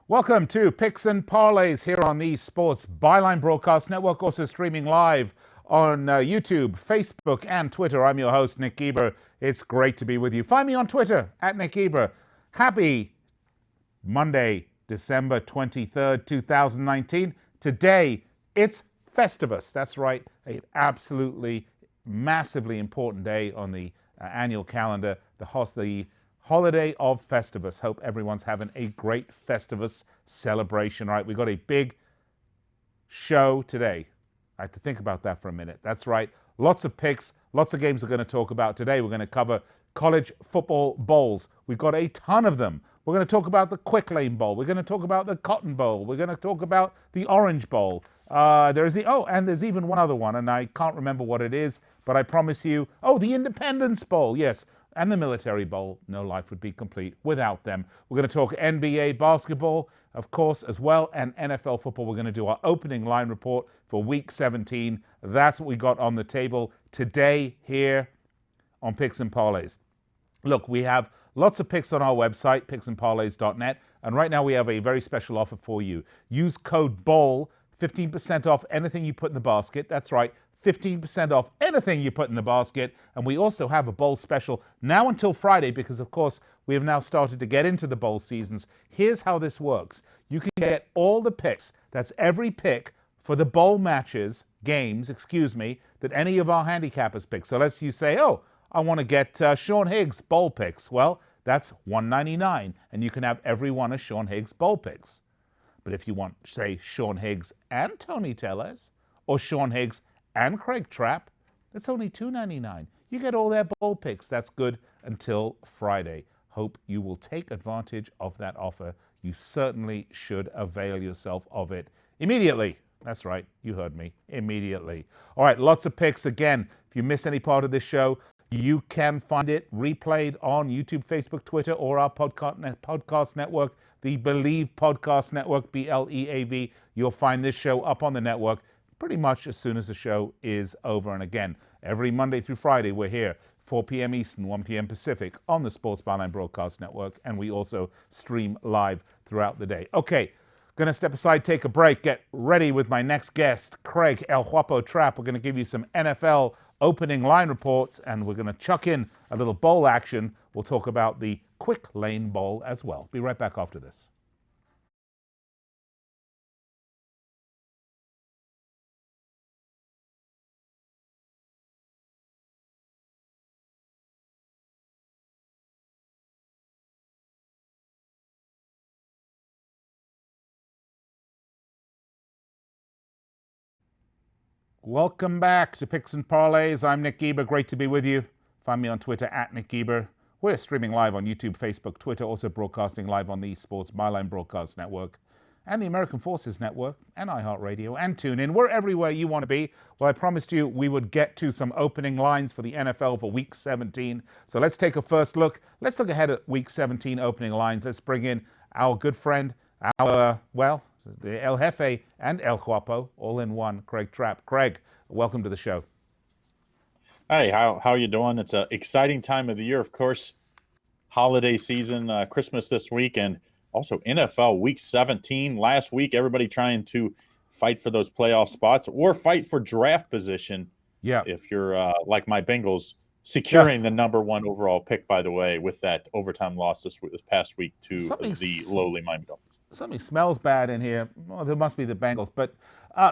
Welcome to Picks and Parlays here on the Sports Byline Broadcast Network, also streaming live on YouTube, Facebook, and Twitter. I'm your host, Nick Geber. It's great to be with you. Find me on Twitter, at Nick Geber. Happy Monday, December 23rd, 2019. Today, it's Festivus. That's right, an absolutely massively important day on the annual calendar, the holiday of Festivus. Hope everyone's having a great Festivus celebration. All right, we've got a big show today. I had to think about that for a minute. That's right. Lots of picks, lots of games we're going to talk about today. We're going to cover college football bowls. We've got a ton of them. We're going to talk about the Quick Lane Bowl. We're going to talk about the Cotton Bowl. We're going to talk about the Orange Bowl. And there's even one other one, and I can't remember what it is, but I promise you, the Independence Bowl, yes. And the Military Bowl. No life would be complete without them. We're going to talk NBA basketball, of course, as well, and NFL football. We're going to do our opening line report for Week 17. That's what we got on the table today here on Picks and Parlays. Look, we have lots of picks on our website, picksandparlays.net, and right now we have a very special offer for you. Use code BOWL, 15% off anything you put in the basket. That's right, 15% off anything you put in the basket. And we also have a bowl special now until Friday because, of course, we have now started to get into the bowl seasons. Here's how this works. You can get all the picks, that's every pick for the bowl games, that any of our handicappers pick. So let's you say, I want to get Sean Higgs bowl picks. Well, that's $1.99, and you can have every one of Sean Higgs bowl picks. But if you want, say, Sean Higgs and Tony Tellez, or Sean Higgs and Craig Trapp, that's only $2.99. You get all their bowl picks. That's good until Friday. Hope you will take advantage of that offer. You certainly should avail yourself of it immediately. That's right. You heard me. Immediately. All right. Lots of picks. Again, if you miss any part of this show, you can find it replayed on YouTube, Facebook, Twitter, or our podcast network, the Believe Podcast Network, BLEAV. You'll find this show up on the network pretty much as soon as the show is over. And again, every Monday through Friday, we're here, 4 p.m. Eastern, 1 p.m. Pacific on the Sports Byline Broadcast Network. And we also stream live throughout the day. Okay, going to step aside, take a break, get ready with my next guest, Craig El Guapo Trapp. We're going to give you some NFL opening line reports, and we're going to chuck in a little bowl action. We'll talk about the Quick Lane Bowl as well. Be right back after this. Welcome back to Picks and Parlays. I'm Nick Geber. Great to be with you. Find me on Twitter at Nick Geber. We're streaming live on YouTube, Facebook, Twitter, also broadcasting live on the Sports Byline Broadcast Network and the American Forces Network and iHeartRadio and TuneIn. We're everywhere you want to be. Well, I promised you we would get to some opening lines for the NFL for Week 17. So let's take a first look. Let's look ahead at Week 17 opening lines. Let's bring in our good friend, the El Jefe and El Guapo, all in one, Craig Trapp. Craig, welcome to the show. Hey, how are you doing? It's an exciting time of the year, of course. Holiday season, Christmas this week, and also NFL Week 17. Last week, everybody trying to fight for those playoff spots or fight for draft position. Yeah. If you're like my Bengals, securing the number one overall pick, by the way, with that overtime loss this past week to the lowly Miami Dolphins. Something smells bad in here. Well, there must be the Bengals. But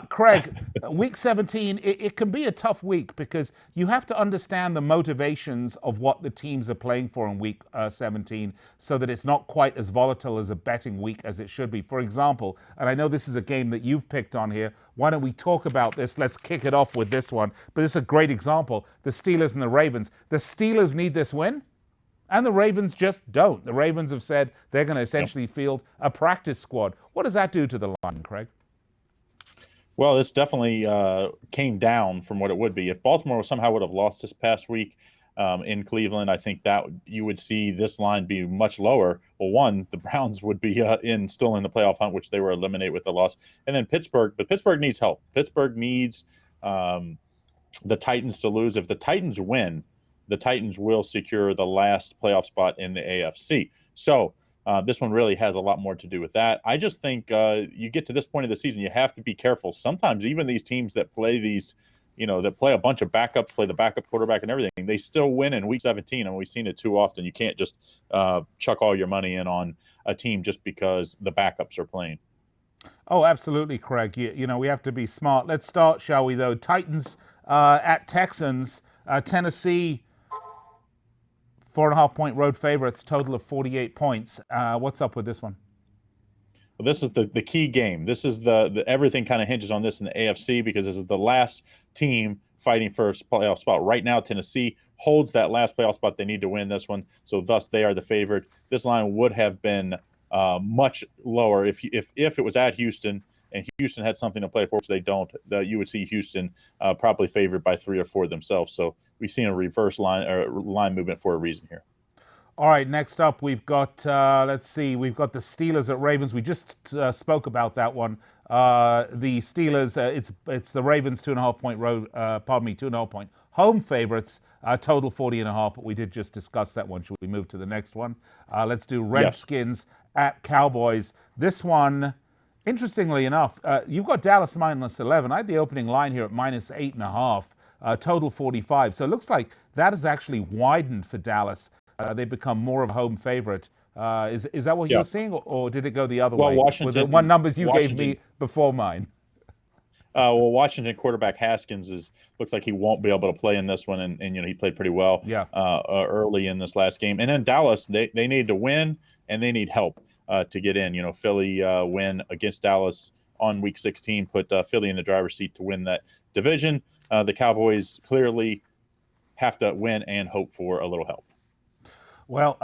Craig, Week 17, it can be a tough week because you have to understand the motivations of what the teams are playing for in Week 17 so that it's not quite as volatile as a betting week as it should be. For example, and I know this is a game that you've picked on here, why don't we talk about this? Let's kick it off with this one. But it's a great example. The Steelers and the Ravens. The Steelers need this win. And the Ravens just don't. The Ravens have said they're going to essentially field a practice squad. What does that do to the line, Craig? Well, this definitely came down from what it would be. If Baltimore somehow would have lost this past week in Cleveland, I think that you would see this line be much lower. Well, one, the Browns would be still in the playoff hunt, which they were eliminated with the loss. And then Pittsburgh, but Pittsburgh needs help. Pittsburgh needs the Titans to lose. If the Titans win, the Titans will secure the last playoff spot in the AFC. So This one really has a lot more to do with that. I just think you get to this point of the season, you have to be careful. Sometimes even these teams that play these, that play a bunch of backups, play the backup quarterback and everything, they still win in week 17. And we've seen it too often. You can't just chuck all your money in on a team just because the backups are playing. Oh, absolutely, Craig. We have to be smart. Let's start, shall we, though? Titans at Texans. Tennessee, 4.5-point road favorites, total of 48 points. What's up with this one? Well, this is the key game. This is the everything kind of hinges on this in the AFC because this is the last team fighting for a playoff spot. Right now, Tennessee holds that last playoff spot. They need to win this one, so thus they are the favorite. This line would have been much lower if it was at Houston and Houston had something to play for, which they don't. You would see Houston probably favored by 3 or 4 themselves. So we've seen a reverse line movement for a reason here. All right, next up we've got we've got the Steelers at Ravens. We just spoke about that one. The Steelers, it's the Ravens 2.5-point road, 2.5-point home favorites, total 40.5. But we did just discuss that one. Should we move to the next one? Let's do Redskins at Cowboys. This one, interestingly enough, you've got Dallas -11. I had the opening line here at -8.5, total 45. So it looks like that has actually widened for Dallas. They've become more of a home favorite. Is that what you're seeing, or did it go the other way? Washington, with the one numbers you gave me before mine. Washington quarterback Haskins looks like he won't be able to play in this one, and he played pretty well early in this last game. And then Dallas, they need to win and they need help to get in. Philly win against Dallas on week 16, put Philly in the driver's seat to win that division. The Cowboys clearly have to win and hope for a little help. Well,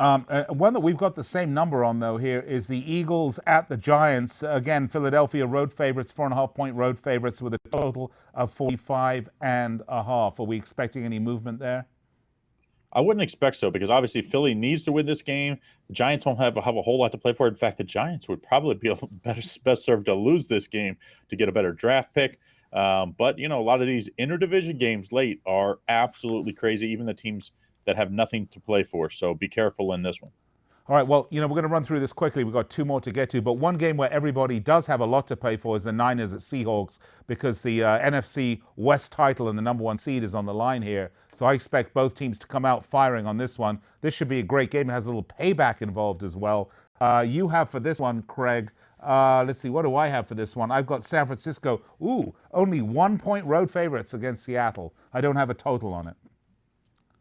one that we've got the same number on, though, here is the Eagles at the Giants. Again, Philadelphia road favorites, 4.5-point road favorites with a total of 45.5. Are we expecting any movement there? I wouldn't expect so because obviously Philly needs to win this game. The Giants won't have a whole lot to play for. In fact, the Giants would probably be best served to lose this game to get a better draft pick. But, a lot of these interdivision games late are absolutely crazy, even the teams that have nothing to play for. So be careful in this one. All right, well, we're going to run through this quickly. We've got 2 more to get to, but one game where everybody does have a lot to play for is the Niners at Seahawks because the NFC West title and the number 1 seed is on the line here. So I expect both teams to come out firing on this one. This should be a great game. It has a little payback involved as well. You have for this one, Craig, let's see, what do I have for this one? I've got San Francisco, only 1-point road favorites against Seattle. I don't have a total on it.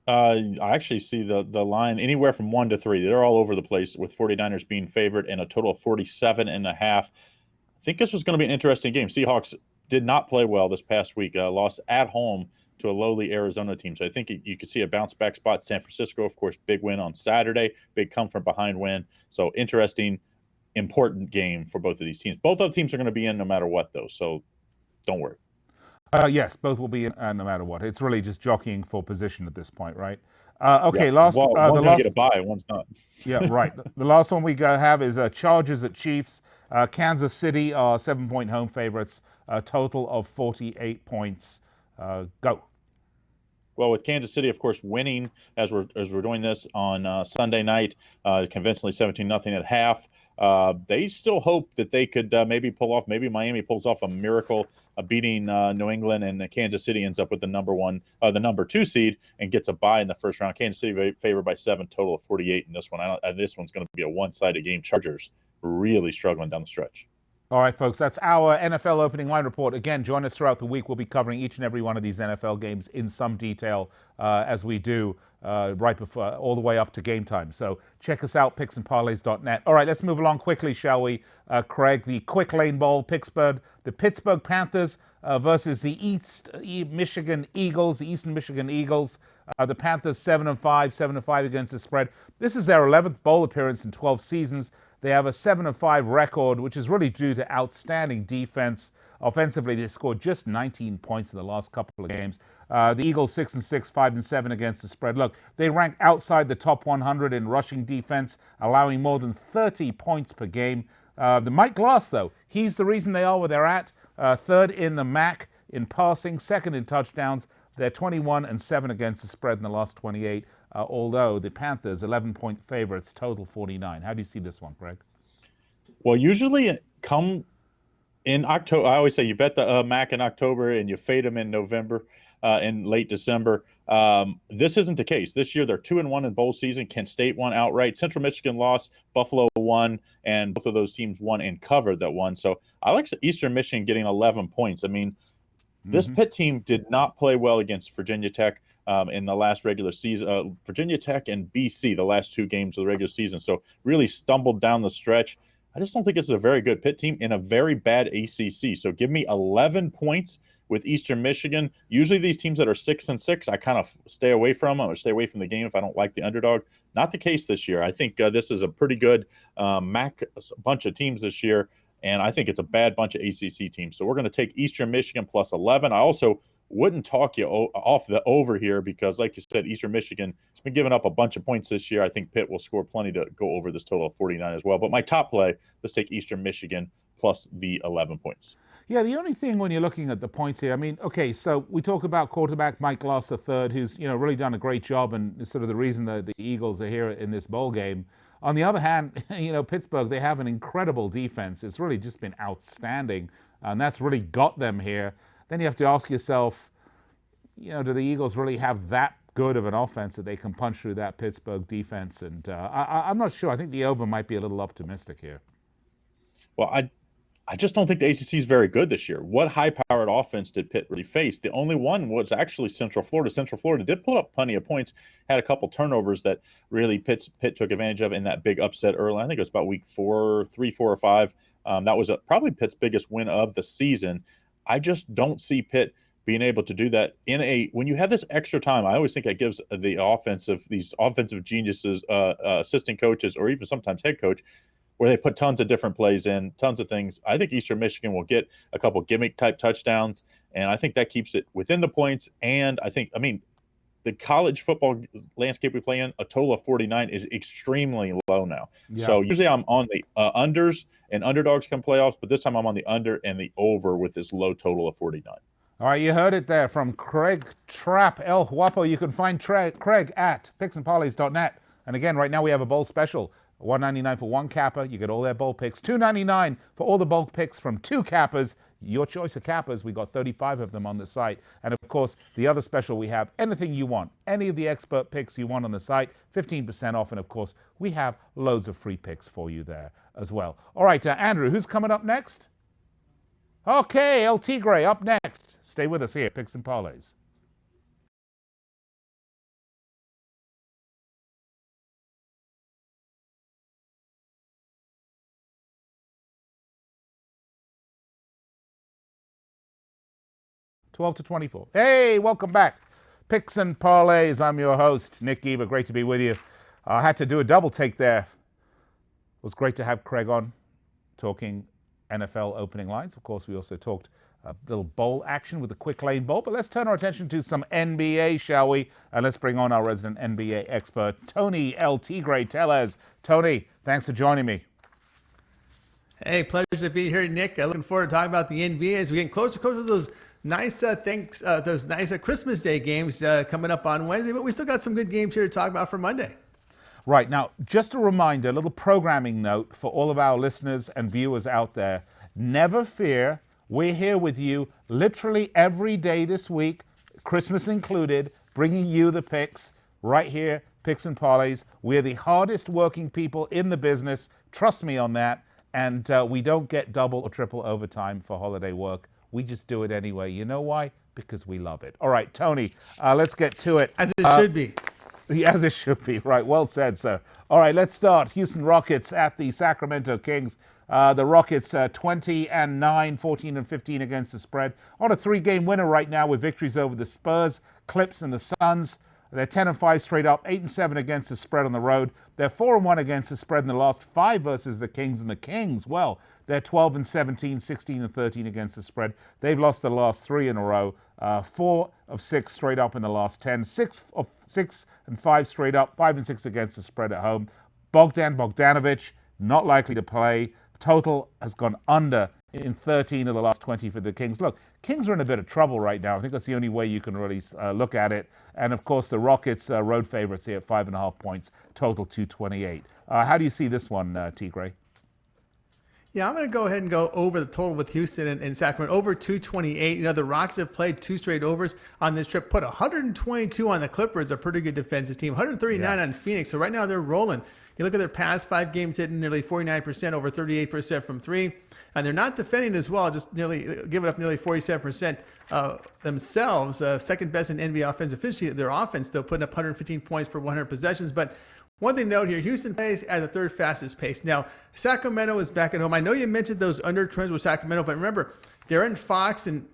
I actually see the line anywhere from 1 to 3. They're all over the place with 49ers being favored and a total of 47.5. I think this was going to be an interesting game. Seahawks did not play well this past week, lost at home to a lowly Arizona team. So I think you could see a bounce back spot. San Francisco, of course, big win on Saturday, big come from behind win. So interesting, important game for both of these teams. Both of the teams are going to be in no matter what, though. So don't worry. Yes, both will be in no matter what. It's really just jockeying for position at this point, right? Okay, last one's the going to get a bye, one's not. Yeah, right. The last one we have is Chargers at Chiefs. Kansas City are 7-point home favorites, a total of 48 points. Go. Well, with Kansas City, of course, winning as we're doing this on Sunday night, convincingly 17-0 at half. They still hope that they could maybe Miami pulls off a miracle, beating New England, and Kansas City ends up with the number 2 seed and gets a bye in the first round. Kansas City favored by 7, total of 48 in this one. This one's going to be a one-sided game. Chargers really struggling down the stretch. All right, folks, that's our NFL opening line report. Again, join us throughout the week. We'll be covering each and every one of these NFL games in some detail as we do right before, all the way up to game time. So check us out, picksandparlays.net. All right, let's move along quickly, shall we, Craig? The Quick Lane Bowl, the Pittsburgh Panthers versus the Eastern Michigan Eagles. The Panthers 7-5 against the spread. This is their 11th bowl appearance in 12 seasons. They have a 7-5 record, which is really due to outstanding defense. Offensively, they scored just 19 points in the last couple of games. The Eagles 6-6, 5-7 against the spread. Look, they rank outside the top 100 in rushing defense, allowing more than 30 points per game. The Mike Glass, though, he's the reason they are where they're at. Third in the MAC in passing, second in touchdowns. They're 21-7 against the spread in the last 28. although the Panthers 11-point favorites, total 49. How do you see this one, Craig? Well, usually come in October. I always say you bet the MAC in October and you fade them in November and late December. This isn't the case. This year they're 2-1 in bowl season. Kent State won outright. Central Michigan lost. Buffalo won, and both of those teams won and covered that one. So I like Eastern Michigan getting 11 points. I mean, this Pitt team did not play well against Virginia Tech in the last regular season. Virginia Tech and BC, the last two games of the regular season. So really stumbled down the stretch. I just don't think this is a very good Pitt team in a very bad ACC. So give me 11 points with Eastern Michigan. Usually these teams that are 6-6, I kind of stay away from them or stay away from the game if I don't like the underdog. Not the case this year. I think this is a pretty good MAC bunch of teams this year, and I think it's a bad bunch of ACC teams. So we're going to take Eastern Michigan plus 11. I also wouldn't talk you off the over here because, like you said, Eastern Michigan has been giving up a bunch of points this year. I think Pitt will score plenty to go over this total of 49 as well. But my top play, let's take Eastern Michigan plus the 11 points. Yeah, the only thing when you're looking at the points here, I mean, okay, so we talk about quarterback Mike Glass III, who's, really done a great job and is sort of the reason the Eagles are here in this bowl game. On the other hand, Pittsburgh, they have an incredible defense. It's really just been outstanding, and that's really got them here. Then you have to ask yourself, do the Eagles really have that good of an offense that they can punch through that Pittsburgh defense? And I'm not sure. I think the over might be a little optimistic here. Well, I just don't think the ACC is very good this year. What high-powered offense did Pitt really face? The only one was actually Central Florida. Central Florida did put up plenty of points, had a couple turnovers that really Pitt took advantage of in that big upset early. I think it was about week 4, 3, 4, or 5. That was probably Pitt's biggest win of the season. I just don't see Pitt being able to do that when you have this extra time. I always think it gives these offensive geniuses, assistant coaches, or even sometimes head coach, where they put tons of different plays in, tons of things. I think Eastern Michigan will get a couple gimmick-type touchdowns, and I think that keeps it within the points. And the college football landscape we play in, a total of 49 is extremely low now. Yeah. So usually I'm on the unders and underdogs come playoffs, but this time I'm on the under and the over with this low total of 49. All right, you heard it there from Craig Trapp, El Guapo. You can find Craig at picksandparlays.net. And again, right now we have a bowl special. $1.99 for one capper. You get all their bowl picks. $2.99 for all the bowl picks from two cappers. Your choice of cappers. We got 35 of them on the site. And of course, the other special we have, anything you want. Any of the expert picks you want on the site, 15% off. And of course, we have loads of free picks for you there as well. All right, Andrew, who's coming up next? Okay, El Tigre up next. Stay with us here, Picks and Parlays. $12-24. Hey, welcome back. Picks and Parlays. I'm your host, Nick Geber. Great to be with you. I had to do a double take there. It was great to have Craig on talking NFL opening lines. Of course, we also talked a little bowl action with the Quick Lane Bowl. But let's turn our attention to some NBA, shall we? And let's bring on our resident NBA expert, Tony El Tigre Tellez. Tony, thanks for joining me. Hey, pleasure to be here, Nick. Looking forward to talking about the NBA as we get closer to those nice Christmas Day games coming up on Wednesday, but we still got some good games here to talk about for Monday. Right. Now, just a reminder, a little programming note for all of our listeners and viewers out there. Never fear. We're here with you literally every day this week, Christmas included, bringing you the picks right here, Picks and Parlays. We're the hardest working people in the business. Trust me on that. And we don't get double or triple overtime for holiday work. We just do it anyway. You know why? Because we love it. All right, Tony, let's get to it. As it should be. As it should be. Right, well said, sir. All right, let's start. Houston Rockets at the Sacramento Kings. The Rockets 20-9, 14-15 against the spread. On a 3-game winner right now with victories over the Spurs, Clips, and the Suns. They're 10-5 straight up, 8-7 against the spread on the road. They're 4-1 against the spread in the last 5 versus the Kings. And the Kings, well, they're 12-17, 16-13 against the spread. They've lost the last 3 in a row. 4 of 6 straight up in the last 10. 6 of 6 and 5 straight up. 5-6 against the spread at home. Bogdanovich, not likely to play. Total has gone under in 13 of the last 20 for the Kings. Look, Kings are in a bit of trouble right now. I think that's the only way you can really look at it. And of course, the Rockets road favorites here at 5.5 points, total 228. How do you see this one, T. Gray? Yeah, I'm going to go ahead and go over the total with Houston and Sacramento, over 228. You know, the Rockets have played 2 straight overs on this trip, put 122 on the Clippers, a pretty good defensive team, 139 on Phoenix. So right now they're rolling. You look at their past 5 games, hitting nearly 49%, over 38% from 3. And they're not defending as well, just giving up nearly 47% themselves. Second best in NBA offensive efficiency. Their offense still putting up 115 points per 100 possessions. But one thing to note here, Houston plays at the 3rd fastest pace. Now, Sacramento is back at home. I know you mentioned those under trends with Sacramento, but remember, De'Aaron Fox and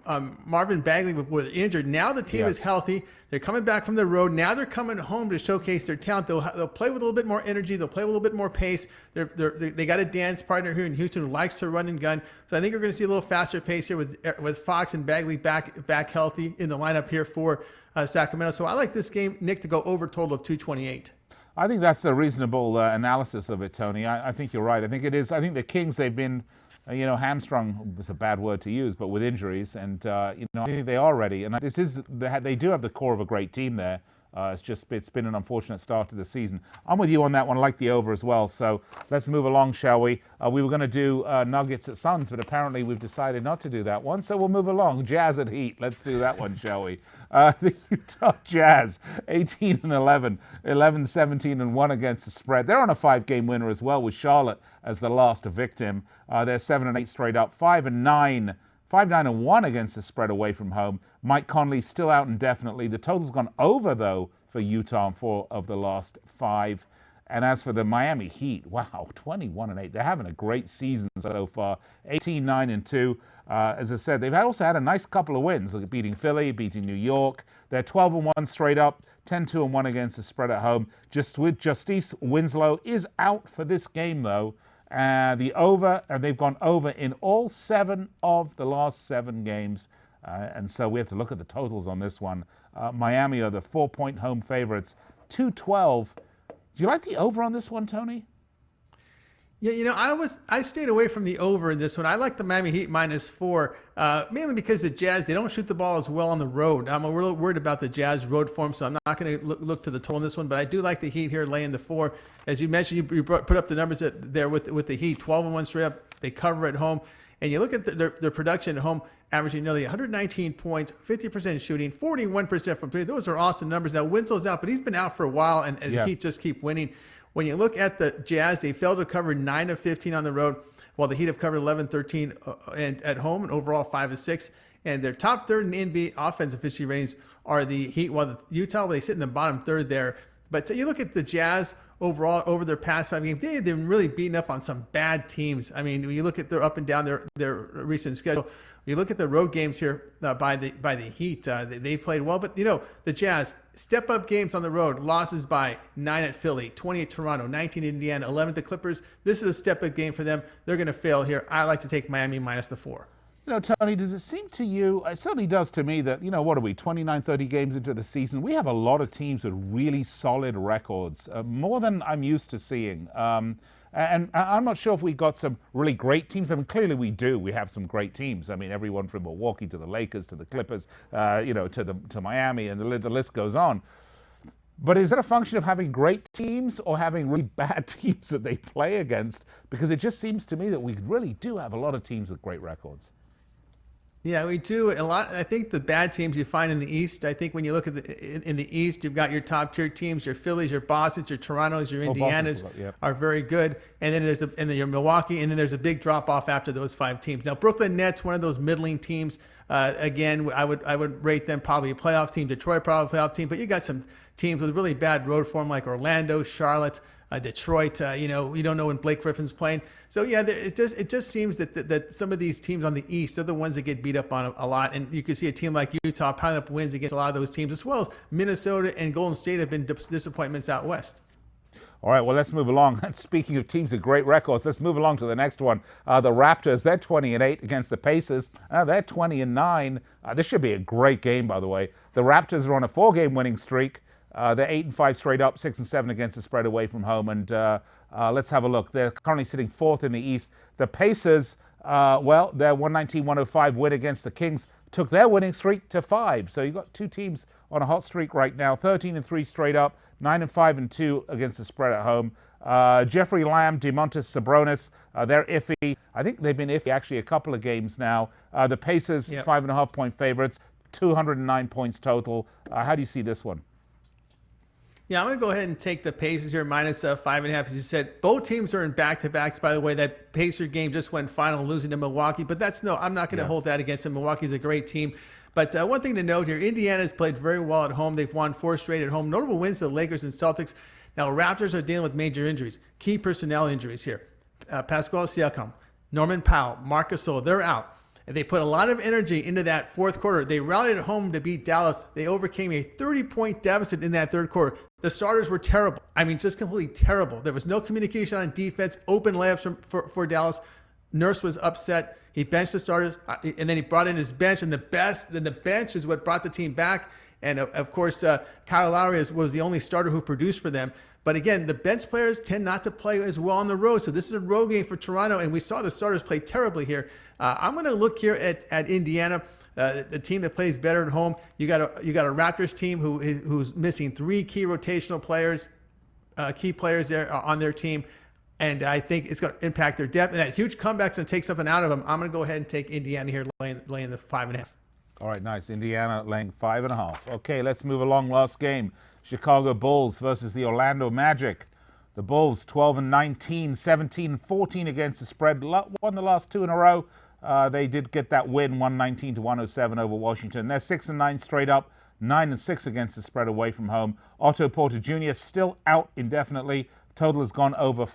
Marvin Bagley were injured. Now the team is healthy. They're coming back from the road. Now they're coming home to showcase their talent. They'll play with a little bit more energy. They'll play with a little bit more pace. They got a dance partner here in Houston who likes to run and gun. So I think you're going to see a little faster pace here with Fox and Bagley back healthy in the lineup here for Sacramento. So I like this game, Nick, to go over total of 228. I think that's a reasonable analysis of it, Tony. I think you're right. I think it is. I think the Kings, they've been, hamstrung was a bad word to use, but with injuries, and I think they are ready. And they do have the core of a great team there. It's been an unfortunate start to the season. I'm with you on that one. I like the over as well. So let's move along, shall we? We were going to do Nuggets at Suns, but apparently we've decided not to do that one. So we'll move along. Jazz at Heat. Let's do that one, shall we? The Utah Jazz, 18-11, 11-17-1 against the spread. They're on a 5-game winner as well, with Charlotte as the last victim. They're 7-8 straight up, 5-9. 5-9-1 against the spread away from home. Mike Conley still out indefinitely. The total's gone over, though, for Utah in 4 of the last 5. And as for the Miami Heat, wow, 21-8. They're having a great season so far. 18-9-2. As I said, they've also had a nice couple of wins, like beating Philly, beating New York. They're 12-1 straight up, 10-2-1 against the spread at home. Just with Justice Winslow is out for this game, though. They've gone over in all 7 of the last 7 games. And so we have to look at the totals on this one. Miami are the 4-point home favorites, 212. Do you like the over on this one, Tony? Yeah, I stayed away from the over in this one. I like the Miami Heat -4, mainly because the Jazz, they don't shoot the ball as well on the road. I'm a little worried about the Jazz road form, so I'm not going to look to the total in this one. But I do like the Heat here laying the 4. As you mentioned, you put up the numbers there with the Heat, 12-1 straight up. They cover at home. And you look at their production at home, averaging nearly 119 points, 50% shooting, 41% from 3. Those are awesome numbers. Now, Winslow's out, but he's been out for a while, and the Heat just keep winning. When you look at the Jazz, they failed to cover 9 of 15 on the road, while the Heat have covered 11-13 at home, and overall 5 of 6. And their top third in the NBA offensive efficiency ratings are the Heat, while the Utah, they sit in the bottom third there. But you look at the Jazz overall over their past 5 games, they've been really beating up on some bad teams. I mean, when you look at their up and down their recent schedule, you look at the road games here by the Heat, they played well. But, the Jazz, step-up games on the road, losses by 9 at Philly, 20 at Toronto, 19 at Indiana, 11 at the Clippers. This is a step-up game for them. They're going to fail here. I like to take Miami -4. Tony, does it seem to you, it certainly does to me, that, what are we, 29, 30 games into the season? We have a lot of teams with really solid records, more than I'm used to seeing. And I'm not sure if we got some really great teams. I mean, clearly we do. We have some great teams. I mean, everyone from Milwaukee to the Lakers to the Clippers, to Miami, and the list goes on. But is that a function of having great teams or having really bad teams that they play against? Because it just seems to me that we really do have a lot of teams with great records. Yeah, we do a lot. I think the bad teams you find in the East. I think when you look at in the East, you've got your top tier teams, your Phillies, your Bostons, your Torontos, your Indianas are very good, and then your Milwaukee, and then there's a big drop off after those 5 teams. Now Brooklyn Nets, one of those middling teams. Again, I would rate them probably a playoff team. Detroit probably a playoff team, but you got some teams with really bad road form like Orlando, Charlotte. Detroit, we don't know when Blake Griffin's playing. So, it just seems that some of these teams on the East are the ones that get beat up on a lot. And you can see a team like Utah piling up wins against a lot of those teams, as well as Minnesota and Golden State have been disappointments out west. All right, well, let's move along. Speaking of teams with great records, let's move along to the next one. The Raptors, they're 20-8 against the Pacers. They're 20-9. This should be a great game, by the way. The Raptors are on a 4-game winning streak. They're 8-5 straight up, 6-7 against the spread away from home. And let's have a look. They're currently sitting 4th in the East. The Pacers, Well, their 119-105 win against the Kings took their winning streak to 5. So you've got two teams on a hot streak right now, 13-3 straight up, 9-5-2 against the spread at home. Jeffrey Lamb, Demontis Sabonis, they're iffy. I think they've been iffy actually a couple of games now. The Pacers, 5.5-point favorites, 209 points total. How do you see this one? Yeah, I'm going to go ahead and take the Pacers here, minus 5.5. As you said, both teams are in back-to-backs. By the way, that Pacer game just went final, losing to Milwaukee. But I'm not going to hold that against them. Milwaukee's a great team. But one thing to note here, Indiana's played very well at home. They've won 4 straight at home. Notable wins to the Lakers and Celtics. Now, Raptors are dealing with major injuries, key personnel injuries here. Pascal Siakam, Norman Powell, Marc Gasol, they're out. And they put a lot of energy into that fourth quarter. They rallied at home to beat Dallas. They overcame a 30-point deficit in that third quarter. The starters were terrible. I mean, just completely terrible. There was no communication on defense, open layups for Dallas. Nurse was upset. He benched the starters, and then he brought in his bench. And the bench is what brought the team back. And of course, Kyle Lowry was the only starter who produced for them. But again, the bench players tend not to play as well on the road. So this is a road game for Toronto, and we saw the starters play terribly here. I'm going to look here at Indiana, the team that plays better at home. You got a Raptors team who's missing 3 key rotational players, key players there on their team. And I think it's going to impact their depth. And that huge comeback's going to take something out of them. I'm going to go ahead and take Indiana here, laying the 5.5. All right, nice. Indiana laying 5.5. Okay, let's move along. Last game, Chicago Bulls versus the Orlando Magic. The Bulls 12-19, 17-14 against the spread. Won the last 2 in a row. They did get that win, 119-107 over Washington. They're 6-9 straight up, 9-6 against the spread away from home. Otto Porter Jr. still out indefinitely. Total has gone over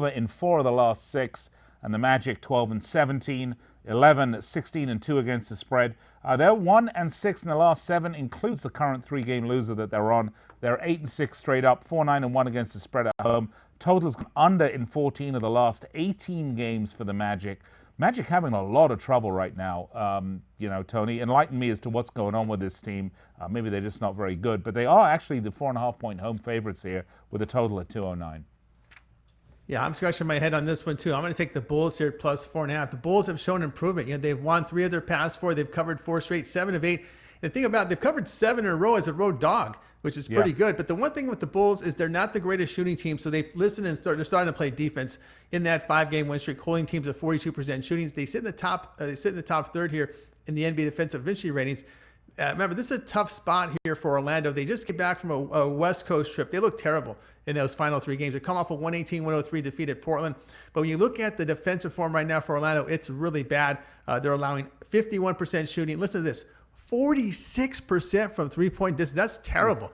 in 4 of the last 6. And the Magic 12-17, 11-16-2 against the spread. They're 1-6 in the last 7, includes the current 3-game loser that they're on. They're 8-6 straight up, 4-9-1 against the spread at home. Total's gone under in 14 of the last 18 games for the Magic. Magic having a lot of trouble right now. Tony, enlighten me as to what's going on with this team. Maybe they're just not very good, but they are actually the 4.5-point home favorites here with a total at 209. Yeah, I'm scratching my head on this one too. I'm going to take the Bulls here at plus 4.5. The Bulls have shown improvement. They've won 3 of their past 4. They've covered 4 straight, 7 of 8. The thing about they've covered 7 in a row as a road dog, which is pretty good. But the one thing with the Bulls is they're not the greatest shooting team. So they've listened and they're starting to play defense in that 5-game win streak, holding teams at 42% shootings. They sit in the top. They sit in the top third here in the NBA defensive efficiency ratings. Remember, this is a tough spot here for Orlando. They just came back from a West Coast trip. They look terrible in those final 3 games. They come off a 118-103 defeat at Portland. But when you look at the defensive form right now for Orlando, it's really bad. They're allowing 51% shooting. Listen to this, 46% from 3-point distance. That's terrible.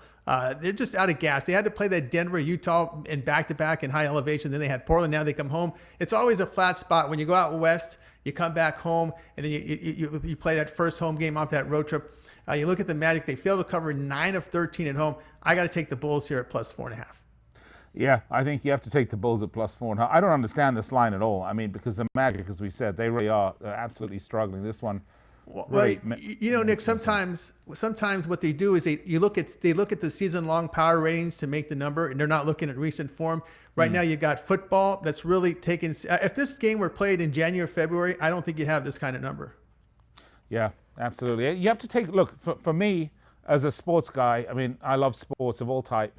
They're just out of gas. They had to play that Denver, Utah in back-to-back in high elevation. Then they had Portland. Now they come home. It's always a flat spot. When you go out west, you come back home, and then you play that first home game off that road trip. You look at the Magic. They failed to cover 9 of 13 at home. I got to take the Bulls here at plus 4.5. Yeah, I think you have to take the Bulls at plus 4.5. I don't understand this line at all. I mean, because the Magic, as we said, they really are absolutely struggling. This one. Well, Nick, sometimes what they do is they look at the season-long power ratings to make the number, and they're not looking at recent form. Right now, you've got football that's really taken. If this game were played in January or February, I don't think you'd have this kind of number. Yeah, absolutely. You have to take look for me as a sports guy. I mean, I love sports of all type,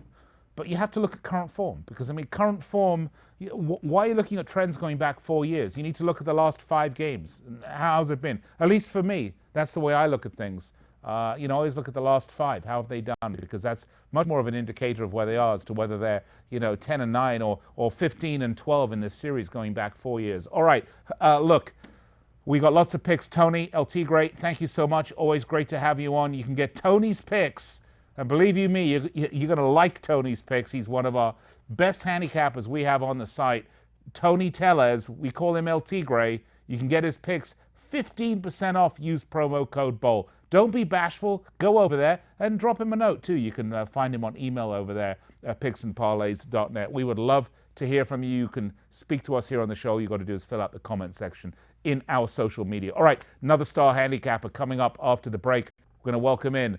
but you have to look at current form because current form. Why are you looking at trends going back 4 years? You need to look at the last 5 games. How's it been? At least for me, that's the way I look at things. Always look at the last 5. How have they done? Because that's much more of an indicator of where they are as to whether they're 10-9 or 15-12 in this series going back 4 years. All right, look. We got lots of picks. Tony, LT, great. Thank you so much. Always great to have you on. You can get Tony's picks. And believe you me, you're going to like Tony's picks. He's one of our best handicappers we have on the site. Tony Tellez, we call him LT Gray. You can get his picks 15% off. Use promo code BOWL. Don't be bashful. Go over there and drop him a note too. You can find him on email over there at picksandparlays.net. We would love to hear from you. You can speak to us here on the show. All you got to do is fill out the comment section in our social media. All right, another star handicapper coming up after the break. We're We're going to welcome in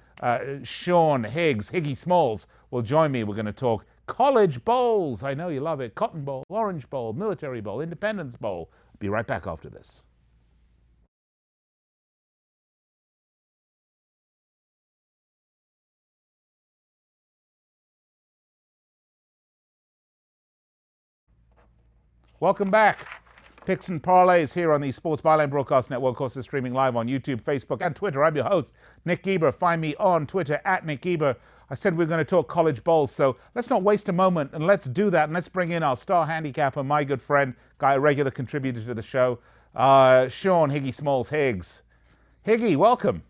Sean Higgs. Higgy Smalls will join me. We're going to talk college bowls. I know you love it. Cotton Bowl, Orange Bowl, Military Bowl, Independence Bowl. Be right back after this. Welcome back. Picks and parlays here on the Sports Byline Broadcast Network, also streaming live on YouTube, Facebook, and Twitter. I'm your host, Nick Geber. Find me on Twitter at Nick Geber. I said we're going to talk college bowls, so let's not waste a moment and let's do that. And let's bring in our star handicapper, my good friend, guy, a regular contributor to the show, Sean Higgy Smalls Higgs. Higgy, welcome.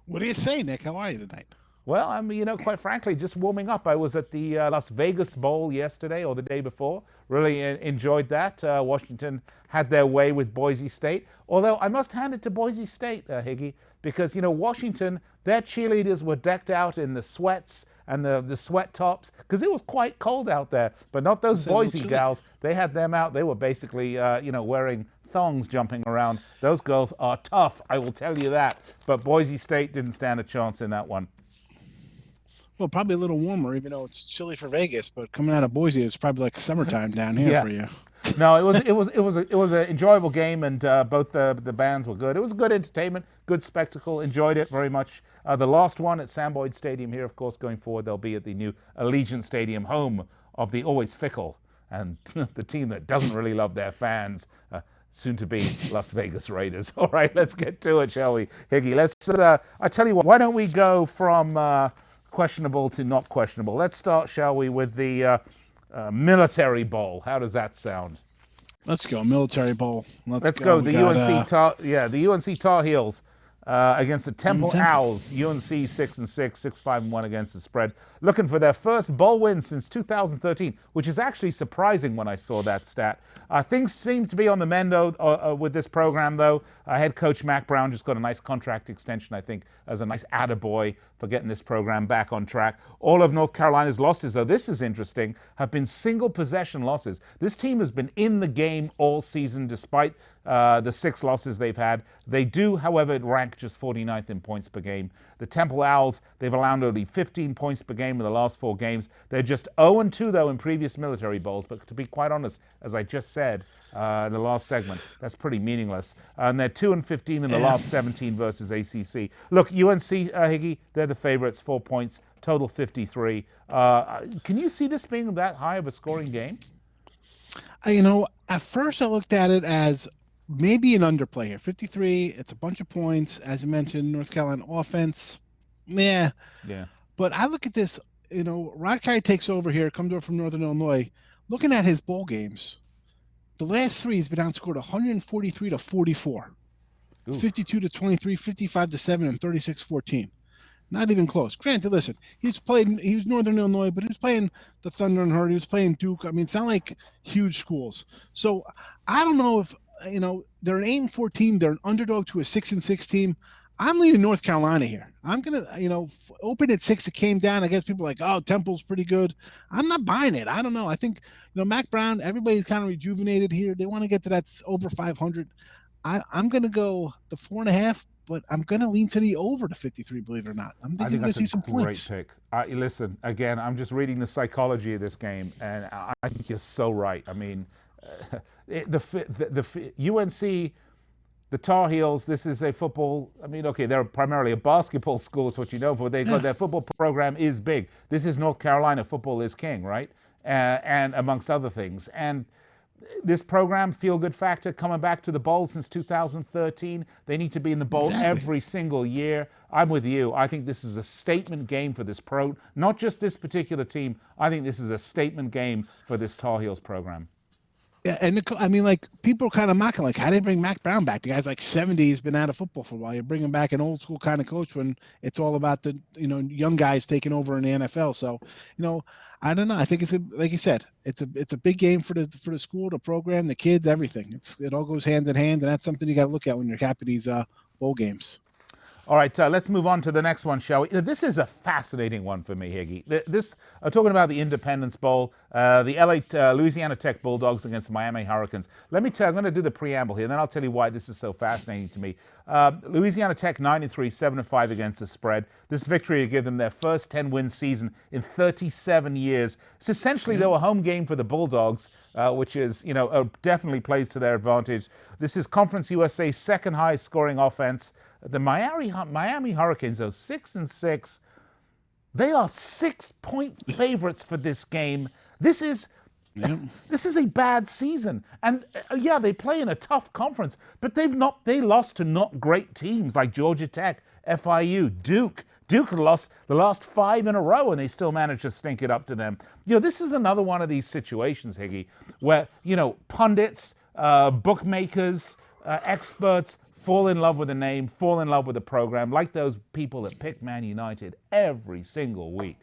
What do you say, Nick? How are you tonight? Well, I'm, quite frankly, just warming up. I was at the Las Vegas Bowl yesterday or the day before. Really enjoyed that. Washington had their way with Boise State. Although I must hand it to Boise State, Higgy, because, Washington, their cheerleaders were decked out in the sweats and the sweat tops because it was quite cold out there. But not those Boise gals. They had them out. They were basically, wearing thongs jumping around. Those girls are tough, I will tell you that. But Boise State didn't stand a chance in that one. Well, probably a little warmer, even though it's chilly for Vegas. But coming out of Boise, it's probably like summertime down here for you. No, it was an enjoyable game, and both the bands were good. It was good entertainment, good spectacle. Enjoyed it very much. The last one at Sam Boyd Stadium here, of course, going forward, they'll be at the new Allegiant Stadium, home of the always fickle and the team that doesn't really love their fans. Soon to be Las Vegas Raiders. All right, let's get to it, shall we, Higgy? Let's. I tell you what. Why don't we go from questionable to not questionable? Let's start, shall we, with the Military Bowl. How does that sound? Let's go, Military Bowl. Let's go. The UNC Tar Heels against the Temple Owls. UNC 6-6, 6-5-1 against the spread. Looking for their first bowl win since 2013, which is actually surprising when I saw that stat. Things seem to be on the mend with this program, though. Head coach Mac Brown just got a nice contract extension, I think, as a nice attaboy for getting this program back on track. All of North Carolina's losses, though, this is interesting, have been single possession losses. This team has been in the game all season despite the 6 losses they've had. They do, however, rank just 49th in points per game. The Temple Owls, they've allowed only 15 points per game in the last 4 games. They're just 0-2, though, in previous military bowls. But to be quite honest, as I just said in the last segment, that's pretty meaningless. And they're 2-15 in the last 17 versus ACC. Look, UNC, Higgy, they're the favorites, 4 points, total 53. Can you see this being that high of a scoring game? At first I looked at it as maybe an underplay here. 53, it's a bunch of points. As you mentioned, North Carolina offense, yeah. But I look at this, Rod Carey takes over here, comes over from Northern Illinois. Looking at his bowl games, the last 3 he's been outscored 143-44, 52-23, 55-7, and 36-14. Not even close. Granted, listen, he was Northern Illinois, but he was playing the Thunder and Herd. He was playing Duke. I mean, it's not like huge schools. So I don't know if, they're an 8-4 team. They're an underdog to a 6-6 team. I'm leaning North Carolina here. I'm going to, open at 6. It came down. I guess people are like, oh, Temple's pretty good. I'm not buying it. I don't know. I think, Mac Brown, everybody's kind of rejuvenated here. They want to get to that over 500. I'm going to go the 4.5, but I'm going to lean to the over to 53, believe it or not. I'm thinking you're going to see some points. Great pick. Listen, again, I'm just reading the psychology of this game, and I think you're so right. I mean, the UNC, the Tar Heels, this is a football, okay, they're primarily a basketball school, is what you know for. Their football program is big. This is North Carolina, football is king, right? And amongst other things. And this program, feel-good factor, coming back to the bowl since 2013. They need to be in the bowl every single year. I'm with you. I think this is a statement game for this not just this particular team. I think this is a statement game for this Tar Heels program. Yeah, and people are kind of mocking, how do they bring Mac Brown back? The guy's 70, he's been out of football for a while. You're bringing back an old school kind of coach when it's all about the young guys taking over in the NFL. So, I don't know. I think it's like you said, it's a big game for the school, the program, the kids, everything. It all goes hand in hand, and that's something you got to look at when you're capping these bowl games. All right, let's move on to the next one, shall we? This is a fascinating one for me, Higgy. Talking about the Independence Bowl, the Louisiana Tech Bulldogs against the Miami Hurricanes. Let me tell you, I'm going to do the preamble here, and then I'll tell you why this is so fascinating to me. Louisiana Tech 9-3, 7-5 against the spread. This victory will give them their first 10-win season in 37 years. It's essentially, though, a home game for the Bulldogs, which is, definitely plays to their advantage. This is Conference USA's second highest scoring offense. The Miami Hurricanes, though, 6-6. They are 6-point favorites for this game. This is a bad season. And they play in a tough conference, but they lost to not great teams like Georgia Tech, FIU, Duke. Duke lost the last 5 in a row, and they still managed to stink it up to them. This is another one of these situations, Higgy, where, pundits, bookmakers, experts fall in love with the name, fall in love with the program, like those people that pick Man United every single week.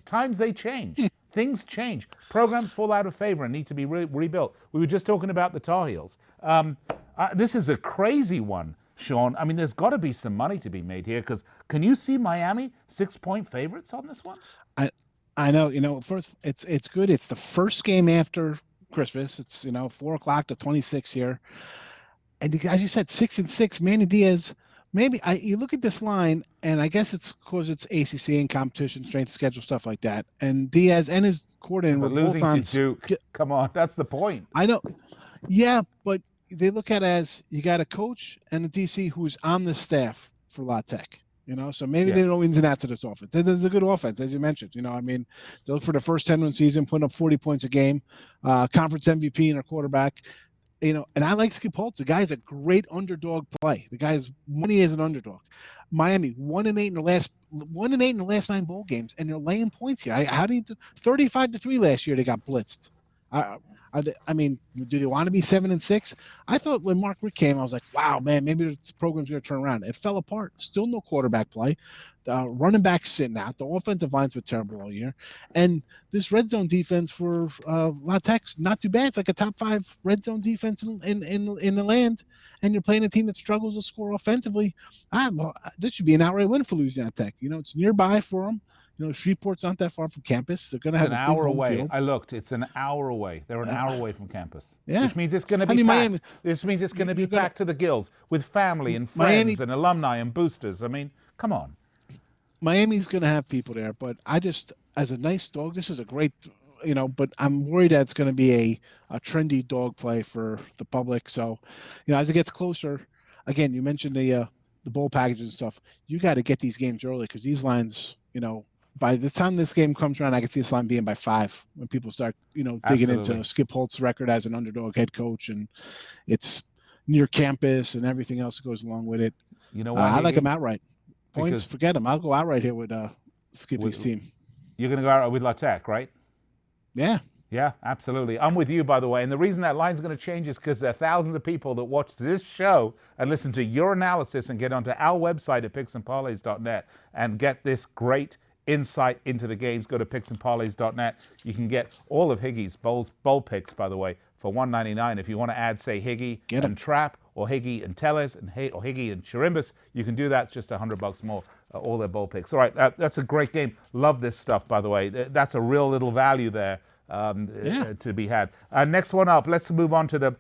Times they change. Things change. Programs fall out of favor and need to be rebuilt. We were just talking about the Tar Heels. This is a crazy one, Sean. I mean, there's got to be some money to be made here, because can you see Miami 6-point favorites on this one? I know. First, it's good. It's the first game after Christmas. It's 4 o'clock to 26 here. And as you said, 6-6, Manny Diaz, maybe you look at this line, and I guess it's because it's ACC and competition, strength of schedule, stuff like that. And Diaz and his coordinator were both losing on to Duke. Come on, that's the point. I know. Yeah, but they look at it as you got a coach and a DC who's on the staff for La Tech. So maybe they don't know ins and outs of this offense. There's a good offense, as you mentioned. They look for the first 10-win season, putting up 40 points a game, conference MVP and a quarterback. And I like Skip Holtz. The guy's a great underdog play. The guy's money as an underdog. Miami 1-8 in the last 9 bowl games, and they're laying points here. How do you 35-3 last year? They got blitzed. Do they want to be 7-6? I thought when Mark Richt came, I was like, wow, man, maybe the program's going to turn around. It fell apart. Still no quarterback play. Running back sitting out. The offensive lines were terrible all year. And this red zone defense for La Tech's not too bad. It's like a top 5 red zone defense in the land. And you're playing a team that struggles to score offensively. This should be an outright win for Louisiana Tech. It's nearby for them. Shreveport's not that far from campus. They're going to have an hour away. Field. I looked. It's an hour away. They're an hour away from campus. Yeah. Which means it's going to be packed. Miami, this means it's going to be packed to the gills with family and friends and alumni and boosters. I mean, come on. Miami's going to have people there, but as a nice dog, this is a great, but I'm worried that it's going to be a trendy dog play for the public. So, as it gets closer, again, you mentioned the bowl packages and stuff. You got to get these games early, because these lines, by the time this game comes around, I can see this line being by 5 when people start, digging into Skip Holtz's record as an underdog head coach, and it's near campus and everything else that goes along with it. I like him outright. Points, forget him. I'll go outright here with Skippy's team. You're going to go outright with La Tech, right? Yeah. Yeah, absolutely. I'm with you, by the way. And the reason that line's going to change is because there are thousands of people that watch this show and listen to your analysis and get onto our website at picksandparlays.net and get this great insight into the games. Go to picksandparlays.net. You can get all of Higgy's bowl picks, by the way, for $1.99. If you want to add, say, Higgy and Trapp, or Higgy and Tellez, or Higgy and Chirimbus, you can do that. It's just $100 more, all their bowl picks. All right, that's a great game. Love this stuff, by the way. That's a real little value there to be had. Next one up, let's move on to the,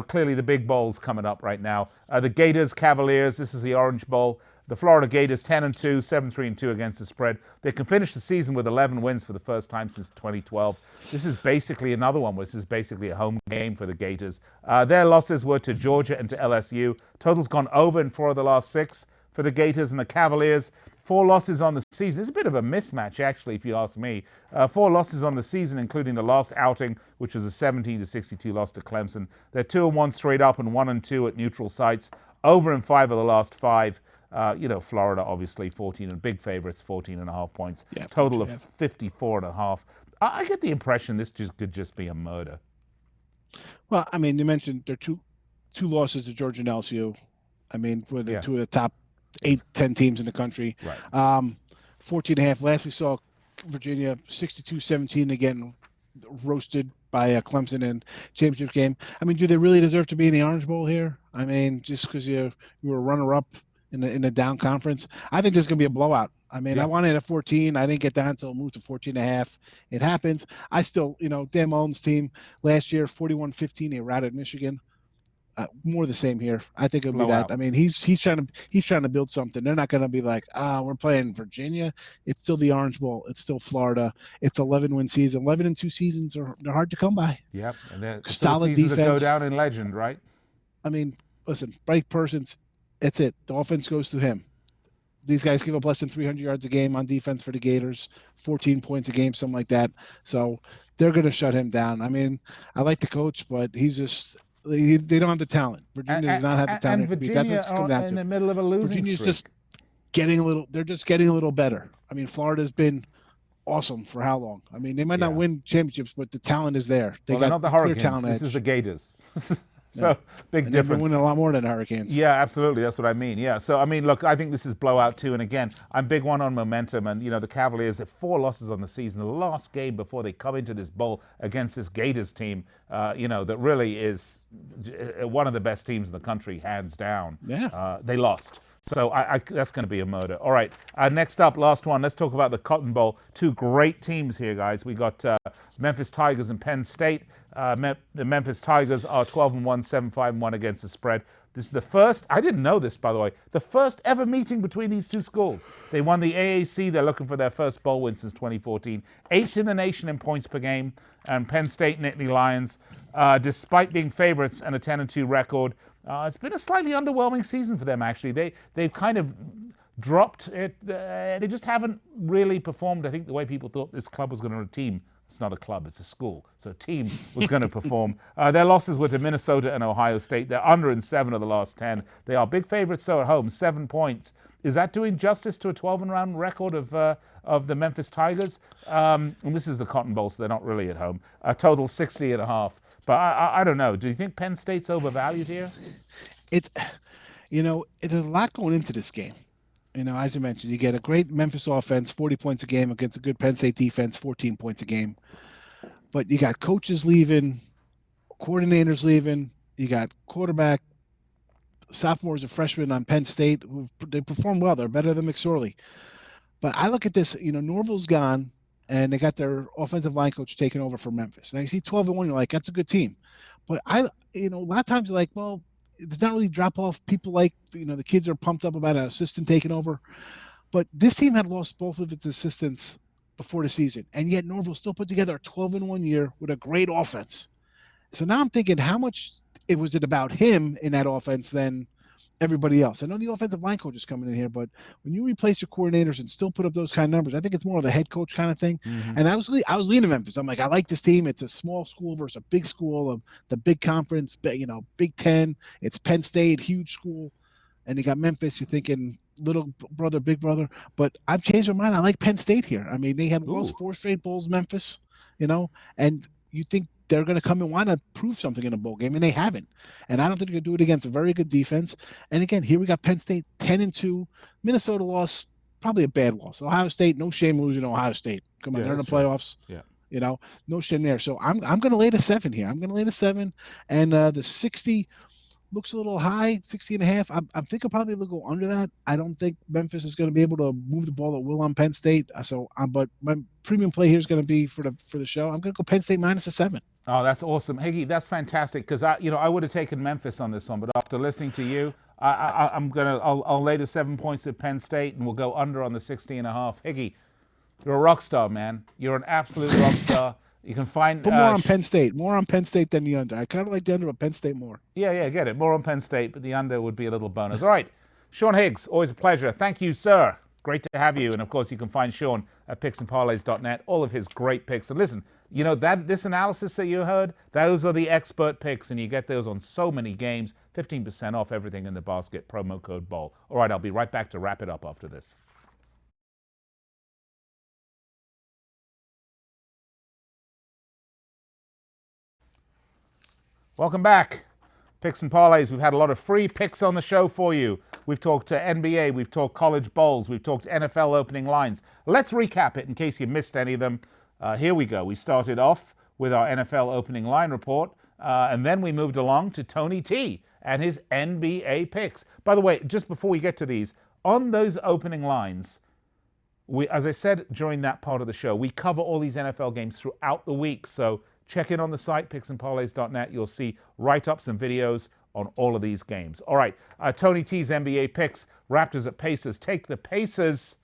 clearly the big bowls coming up right now. The Gators, Cavaliers, this is the Orange Bowl. The Florida Gators 10-2, 7-3-2 against the spread. They can finish the season with 11 wins for the first time since 2012. This is basically another one. This is basically a home game for the Gators. Their losses were to Georgia and to LSU. Total's gone over in 4 of the last 6 for the Gators, and the Cavaliers, 4 losses on the season. It's a bit of a mismatch, actually, if you ask me. 4 losses on the season, including the last outing, which was a 17-62 loss to Clemson. They're 2-1 straight up and 1-2 at neutral sites. Over in 5 of the last 5. Florida, obviously, 14 and big favorites, 14.5 points. Yeah, total of 54.5. I get the impression this could just be a murder. Well, I mean, you mentioned there are two losses to Georgia and LSU. I mean, we're the 2 of the top 8-10 teams in the country. Right. 14.5. Last we saw Virginia 62-17 again, roasted by Clemson in championship game. I mean, do they really deserve to be in the Orange Bowl here? I mean, just because you were runner-up in the down conference. I think this is going to be a blowout. I mean, I wanted at 14. I didn't get down until it moved to 14.5. It happens. I still, Dan Mullen's team last year, 41-15, they routed Michigan. More the same here. I think it'll be that. I mean, he's trying to build something. They're not going to be like, we're playing Virginia. It's still the Orange Bowl. It's still Florida. It's 11-win season. 11-2 seasons they're hard to come by. Yep, and they're solid seasons defense. that go down in legend, right? I mean, listen, Blake Persons. That's it. The offense goes to him. These guys give up less than 300 yards a game on defense for the Gators, 14 points a game, something like that. So they're going to shut him down. I mean, I like the coach, but he's just they don't have the talent. Virginia does not have the talent. And Virginia are in the middle of a losing Virginia's streak. just getting a little. They're just getting a little better. I mean, Florida's been awesome for how long? I mean, they might not win championships, but the talent is there. They're not the Hurricanes. This is the Gators. So big and difference. They're winning a lot more than Hurricanes. Yeah, absolutely. That's what I mean. Yeah. So I mean, look, I think this is blowout too. And again, I'm big one on momentum. And the Cavaliers have 4 losses on the season. The last game before they come into this bowl against this Gators team, that really is one of the best teams in the country, hands down. Yeah. They lost. So that's going to be a murder. All right. Next up, last one. Let's talk about the Cotton Bowl. 2 great teams here, guys. We got Memphis Tigers and Penn State. The Memphis Tigers are 12-1, 7-5-1 against the spread. This is the first, I didn't know this, by the way, the first ever meeting between these 2 schools. They won the AAC. They're looking for their first bowl win since 2014. 8th in the nation in points per game. And Penn State Nittany Lions, despite being favorites and a 10-2 record, it's been a slightly underwhelming season for them, actually. They've kind of dropped it. They just haven't really performed, I think, the way people thought this club was going to team. It's not a club, it's a school. So a team was going to perform. Their losses were to Minnesota and Ohio State. They're under in 7 of the last 10. They are big favorites, so at home, 7 points. Is that doing justice to a 12-round record of the Memphis Tigers? And this is the Cotton Bowl, so they're not really at home. A total 60.5. But I don't know. Do you think Penn State's overvalued here? It's, there's a lot going into this game. As you mentioned, you get a great Memphis offense, 40 points a game against a good Penn State defense, 14 points a game. But you got coaches leaving, coordinators leaving. You got quarterback, sophomores and freshmen on Penn State. They perform well. They're better than McSorley. But I look at this, Norville's gone, and they got their offensive line coach taking over for Memphis. Now you see 12-1, you're like, that's a good team. But a lot of times you're like, well, it's not really drop off. People like, the kids are pumped up about an assistant taking over. But this team had lost both of its assistants before the season. And yet Norville still put together a 12-1 year with a great offense. So now I'm thinking, how much was it about him in that offense than everybody else? I know the offensive line coach is coming in here, but when you replace your coordinators and still put up those kind of numbers, I think it's more of the head coach kind of thing. Mm-hmm. And I was leaning Memphis. I'm like, I like this team. It's a small school versus a big school of the big conference, Big Ten. It's Penn State, huge school. And you got Memphis, you're thinking little brother, big brother. But I've changed my mind. I like Penn State here. I mean, they had lost 4 straight bowls, Memphis, and you think they're going to come and want to prove something in a bowl game, and they haven't. And I don't think they're going to do it against a very good defense. And again, here we got Penn State 10-2. Minnesota loss, probably a bad loss. Ohio State, no shame losing to Ohio State. Come on, they're in the playoffs. Yeah. No shame there. So I'm going to lay the 7 here. I'm going to lay the 7, and the 60 looks a little high, 60.5. I'm thinking probably they'll go under that. I don't think Memphis is going to be able to move the ball at will on Penn State. But my premium play here is going to be for the show. I'm going to go Penn State minus a 7. Oh, that's awesome, Higgy. That's fantastic because I would have taken Memphis on this one, but after listening to you, I'll lay the 7 points at Penn State and we'll go under on the 60.5. Higgy, you're a rock star, man. You're an absolute rock star. You can find more on Penn State. More on Penn State than the under. I kind of like the under, but Penn State more. Yeah, get it. More on Penn State, but the under would be a little bonus. All right, Sean Higgs, always a pleasure. Thank you, sir. Great to have you. And of course, you can find Sean at picksandparlays.net. All of his great picks. And listen, this analysis that you heard, those are the expert picks, and you get those on so many games. 15% off everything in the basket. Promo code BOWL. All right, I'll be right back to wrap it up after this. Welcome back. Picks and Parlays. We've had a lot of free picks on the show for you. We've talked NBA, we've talked college bowls, we've talked NFL opening lines. Let's recap it in case you missed any of them. Here we go. We started off with our NFL opening line report, and then we moved along to Tony T and his NBA picks. By the way, just before we get to these, on those opening lines, as I said during that part of the show, we cover all these NFL games throughout the week. So check in on the site, picksandparlays.net. You'll see write-ups and videos on all of these games. All right, Tony T's NBA picks. Raptors at Pacers. Take the Pacers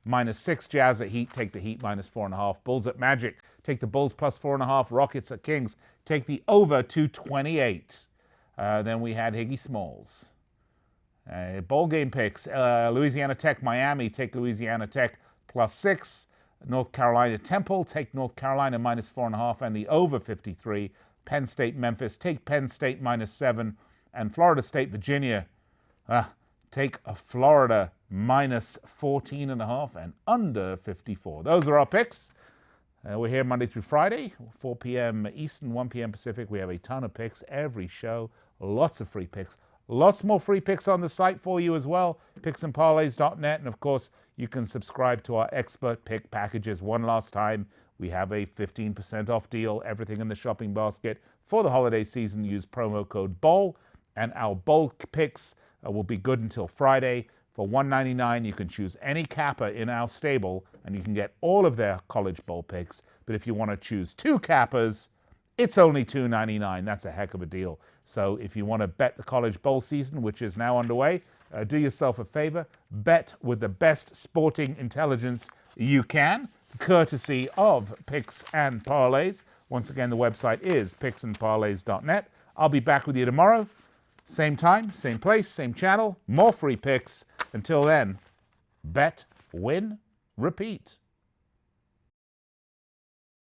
-6. Jazz at Heat. Take the Heat -4.5. Bulls at Magic. Take the Bulls +4.5. Rockets at Kings. Take the over 228. Then we had Higgy Smalls. Bowl game picks. Louisiana Tech, Miami. Take Louisiana Tech +6. North Carolina Temple. Take North Carolina -4.5 and the over 53. Penn State Memphis. Take Penn State -7. And Florida State Virginia. Take a Florida -14.5 and under 54. Those are our picks. We're here Monday through Friday, 4 p.m. Eastern, 1 p.m. Pacific. We have a ton of picks every show. Lots of free picks. Lots more free picks on the site for you as well, picksandparlays.net. And, of course, you can subscribe to our expert pick packages. One last time, we have a 15% off deal, everything in the shopping basket. For the holiday season, use promo code BOWL, and our bowl picks will be good until Friday. For $1.99, you can choose any capper in our stable, and you can get all of their college bowl picks. But if you want to choose 2 cappers, it's only $2.99. That's a heck of a deal. So if you want to bet the college bowl season, which is now underway, do yourself a favor. Bet with the best sporting intelligence you can, courtesy of Picks and Parlays. Once again, the website is picksandparlays.net. I'll be back with you tomorrow. Same time, same place, same channel. More free picks. Until then, bet, win, repeat.